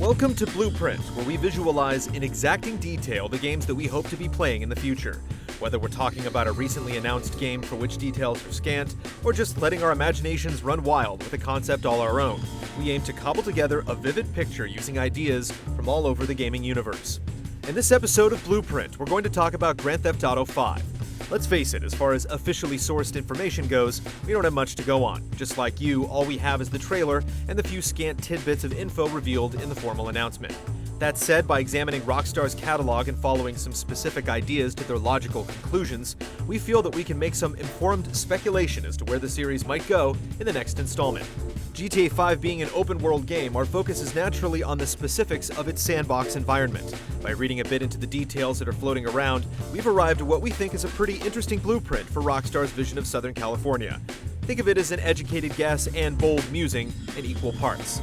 Welcome to Blueprint, where we visualize in exacting detail the games that we hope to be playing in the future. Whether we're talking about a recently announced game for which details are scant, or just letting our imaginations run wild with a concept all our own, we aim to cobble together a vivid picture using ideas from all over the gaming universe. In this episode of Blueprint, we're going to talk about Grand Theft Auto 5. Let's face it, as far as officially sourced information goes, we don't have much to go on. Just like you, all we have is the trailer and the few scant tidbits of info revealed in the formal announcement. That said, by examining Rockstar's catalog and following some specific ideas to their logical conclusions, we feel that we can make some informed speculation as to where the series might go in the next installment. GTA 5 being an open-world game, our focus is naturally on the specifics of its sandbox environment. By reading a bit into the details that are floating around, we've arrived at what we think is a pretty interesting blueprint for Rockstar's vision of Southern California. Think of it as an educated guess and bold musing in equal parts.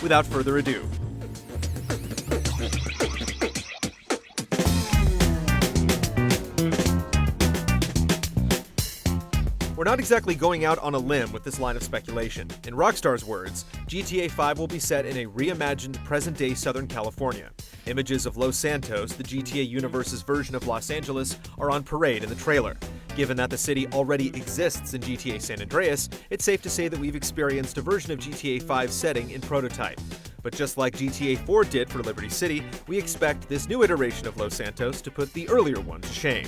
Without further ado, we're not exactly going out on a limb with this line of speculation. In Rockstar's words, GTA 5 will be set in a reimagined present-day Southern California. Images of Los Santos, the GTA universe's version of Los Angeles, are on parade in the trailer. Given that the city already exists in GTA San Andreas, it's safe to say that we've experienced a version of GTA 5's setting in prototype. But just like GTA 4 did for Liberty City, we expect this new iteration of Los Santos to put the earlier one to shame.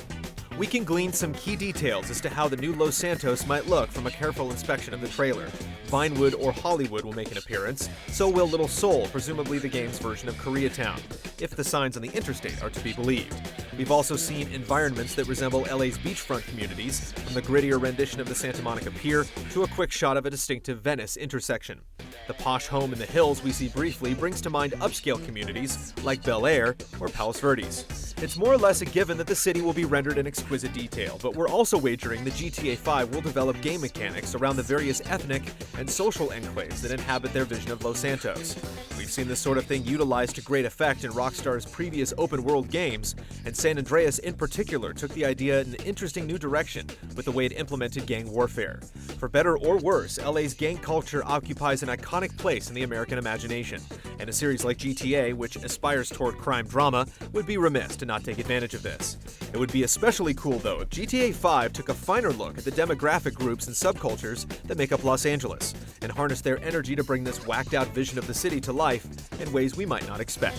We can glean some key details as to how the new Los Santos might look from a careful inspection of the trailer. Vinewood or Hollywood will make an appearance, so will Little Seoul, presumably the game's version of Koreatown, if the signs on the interstate are to be believed. We've also seen environments that resemble LA's beachfront communities, from the grittier rendition of the Santa Monica Pier to a quick shot of a distinctive Venice intersection. The posh home in the hills we see briefly brings to mind upscale communities like Bel Air or Palos Verdes. It's more or less a given that the city will be rendered in exquisite detail, but we're also wagering that GTA 5 will develop game mechanics around the various ethnic and social enclaves that inhabit their vision of Los Santos. We've seen this sort of thing utilized to great effect in Rockstar's previous open-world games, and San Andreas in particular took the idea in an interesting new direction with the way it implemented gang warfare. For better or worse, LA's gang culture occupies an iconic place in the American imagination, and a series like GTA, which aspires toward crime drama, would be remiss to not take advantage of this. It would be especially cool, though, if GTA 5 took a finer look at the demographic groups and subcultures that make up Los Angeles, and harnessed their energy to bring this whacked-out vision of the city to life in ways we might not expect.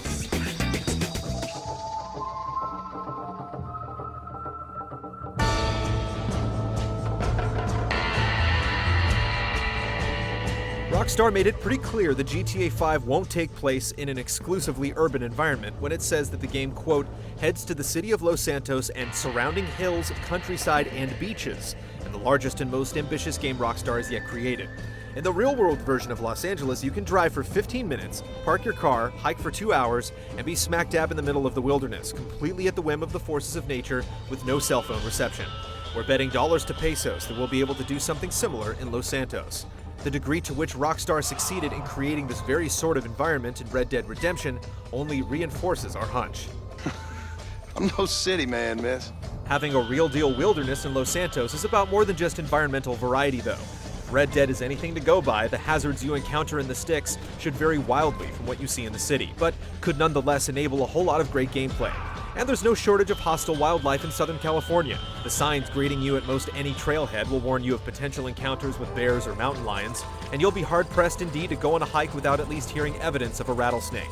Rockstar made it pretty clear that GTA 5 won't take place in an exclusively urban environment when it says that the game, quote, heads to the city of Los Santos and surrounding hills, countryside, and beaches, and the largest and most ambitious game Rockstar has yet created. In the real-world version of Los Angeles, you can drive for 15 minutes, park your car, hike for 2 hours, and be smack dab in the middle of the wilderness, completely at the whim of the forces of nature with no cell phone reception. We're betting dollars to pesos that we'll be able to do something similar in Los Santos. The degree to which Rockstar succeeded in creating this very sort of environment in Red Dead Redemption only reinforces our hunch. I'm no city man, miss. Having a real-deal wilderness in Los Santos is about more than just environmental variety, though. If Red Dead is anything to go by, the hazards you encounter in the sticks should vary wildly from what you see in the city, but could nonetheless enable a whole lot of great gameplay. And there's no shortage of hostile wildlife in Southern California. The signs greeting you at most any trailhead will warn you of potential encounters with bears or mountain lions, and you'll be hard-pressed indeed to go on a hike without at least hearing evidence of a rattlesnake.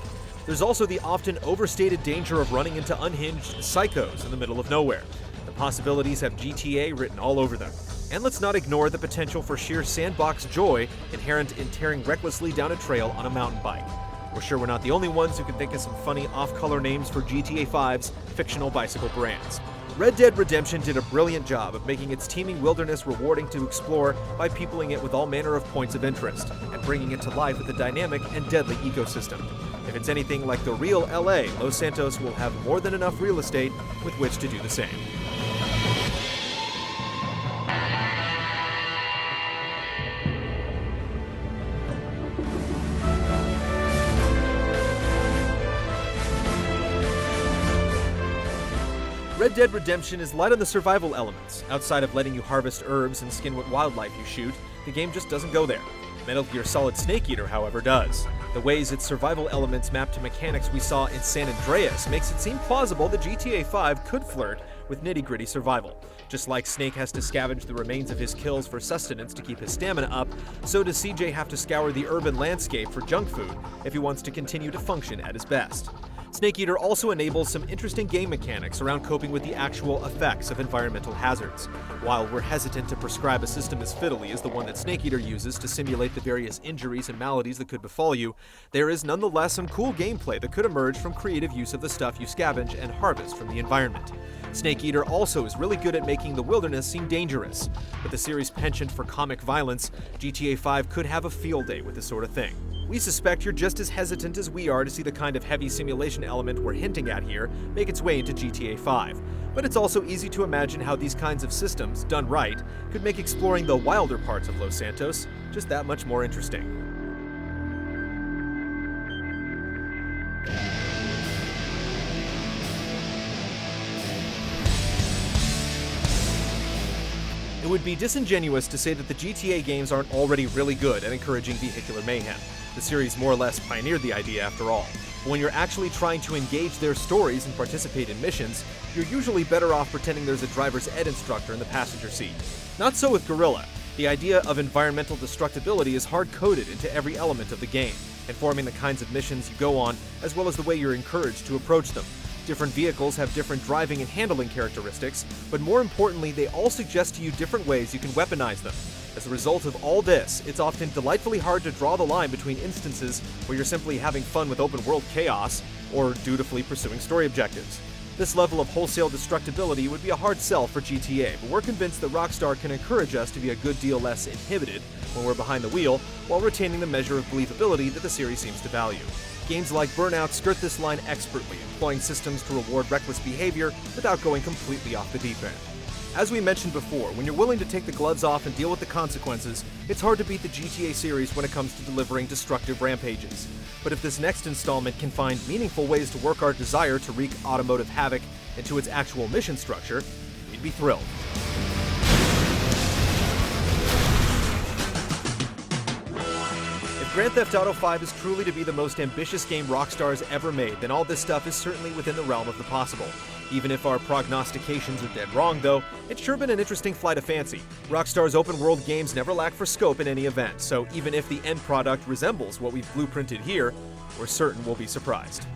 There's also the often overstated danger of running into unhinged psychos in the middle of nowhere. The possibilities have GTA written all over them. And let's not ignore the potential for sheer sandbox joy inherent in tearing recklessly down a trail on a mountain bike. We're sure we're not the only ones who can think of some funny off-color names for GTA 5's fictional bicycle brands. Red Dead Redemption did a brilliant job of making its teeming wilderness rewarding to explore by peopling it with all manner of points of interest, and bringing it to life with a dynamic and deadly ecosystem. If it's anything like the real LA, Los Santos will have more than enough real estate with which to do the same. Red Dead Redemption is light on the survival elements. Outside of letting you harvest herbs and skin what wildlife you shoot, the game just doesn't go there. Metal Gear Solid Snake Eater, however, does. The ways its survival elements map to mechanics we saw in San Andreas makes it seem plausible that GTA 5 could flirt with nitty-gritty survival. Just like Snake has to scavenge the remains of his kills for sustenance to keep his stamina up, so does CJ have to scour the urban landscape for junk food if he wants to continue to function at his best. Snake Eater also enables some interesting game mechanics around coping with the actual effects of environmental hazards. While we're hesitant to prescribe a system as fiddly as the one that Snake Eater uses to simulate the various injuries and maladies that could befall you, there is nonetheless some cool gameplay that could emerge from creative use of the stuff you scavenge and harvest from the environment. Snake Eater also is really good at making the wilderness seem dangerous. With the series' penchant for comic violence, GTA 5 could have a field day with this sort of thing. We suspect you're just as hesitant as we are to see the kind of heavy simulation element we're hinting at here make its way into GTA 5. But it's also easy to imagine how these kinds of systems, done right, could make exploring the wilder parts of Los Santos just that much more interesting. It would be disingenuous to say that the GTA games aren't already really good at encouraging vehicular mayhem. The series more or less pioneered the idea after all. But when you're actually trying to engage their stories and participate in missions, you're usually better off pretending there's a driver's ed instructor in the passenger seat. Not so with Guerrilla. The idea of environmental destructibility is hard-coded into every element of the game, informing the kinds of missions you go on, as well as the way you're encouraged to approach them. Different vehicles have different driving and handling characteristics, but more importantly, they all suggest to you different ways you can weaponize them. As a result of all this, it's often delightfully hard to draw the line between instances where you're simply having fun with open-world chaos or dutifully pursuing story objectives. This level of wholesale destructibility would be a hard sell for GTA, but we're convinced that Rockstar can encourage us to be a good deal less inhibited when we're behind the wheel, while retaining the measure of believability that the series seems to value. Games like Burnout skirt this line expertly, employing systems to reward reckless behavior without going completely off the deep end. As we mentioned before, when you're willing to take the gloves off and deal with the consequences, it's hard to beat the GTA series when it comes to delivering destructive rampages. But if this next installment can find meaningful ways to work our desire to wreak automotive havoc into its actual mission structure, we'd be thrilled. If Grand Theft Auto 5 is truly to be the most ambitious game Rockstar has ever made, then all this stuff is certainly within the realm of the possible. Even if our prognostications are dead wrong, though, it's sure been an interesting flight of fancy. Rockstar's open-world games never lack for scope in any event, so even if the end product resembles what we've blueprinted here, we're certain we'll be surprised.